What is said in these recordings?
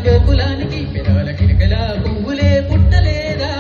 గోకులానికి పెదాల కిలకల పువ్వులే పుట్టలేదా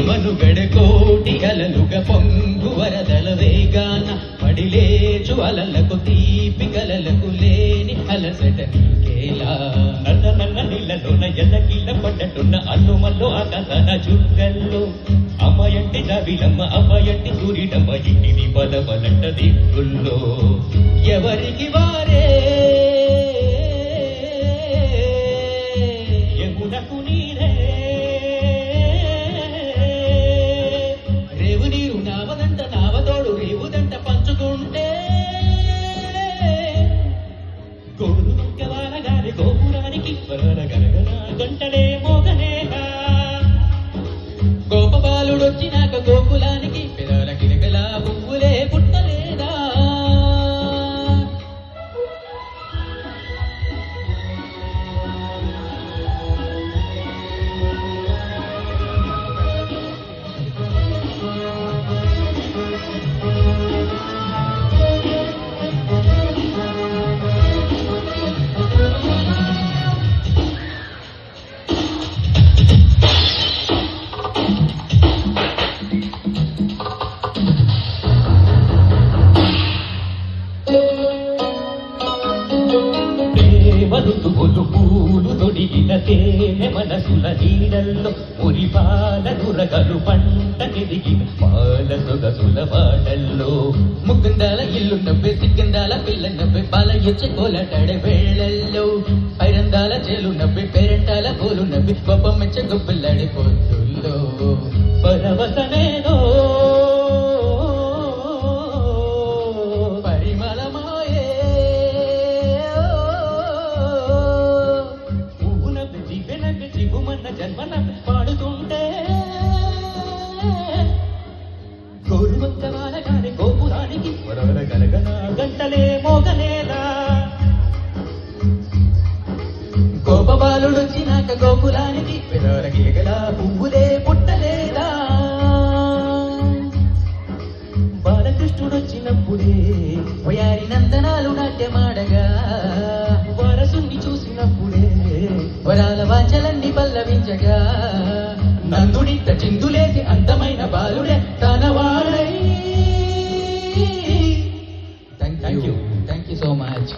మనుగడ కోటి అలలుగ పొంగు వరదల వేగాన పడిలేచు అలలకు తీపి కలలకు లేని అలసట నీకేలా నల్ల నల్ల నీళ్ళలోన ఎల్లకిల్ల పడ్డట్టున్న అల్లుమల్లో ఆకాశన చుక్కల్లో అమ్మయంటి జాబిలమ్మ అమ్మయంటి సూర్యుడమ్మ ఇంటిని బలబలంట దిక్కుల్లో ఎవరికి వారే ఎమునకు నీరే గంటలే మోగనేలా గోపబాలుడొచ్చినాక గోకులానికి పెదాల కిలకల పువ్వులే పుట్టలేదా ఋతువులు పూలు తొడిగిన తేనె మనసుల నీడల్లో మురిపాల నురగలు పంటకెదిగిన పాల సొగసుల పాటల్లో ముకుందాల ఇల్లు నవ్వే సిక్కిందాల పిల్ల నవ్వే పాల ఎచ్చ కోలటాడే వేళల్లో ఐరందాల చేలు నవ్వే పేరెంటాల పూలు నవ్వి కోపం మెచ్చ గొప్పలాడే పొద్దుల్లో పరవశమేదో జన్మన పాడుతుంటే గోరువంకవాల గారి గోపురానికి వరవర గలగన గంటలే మోగలేదా గోపబాలుడొచ్చినాక గోపురానికి పెదాల కిలకల పువ్వులే పుట్టలేదా బాలకృష్ణుడొచ్చినప్పుడే వయారి నందనాలు నాట్యమాడగా వారసుని చూసినప్పుడే వరాల వాంఛలన్నీ పల్లవించగా నందునింత చిందులేసి అందమైన బాలుడే తన వాడై థ్యాంక్ యూ సో మచ్.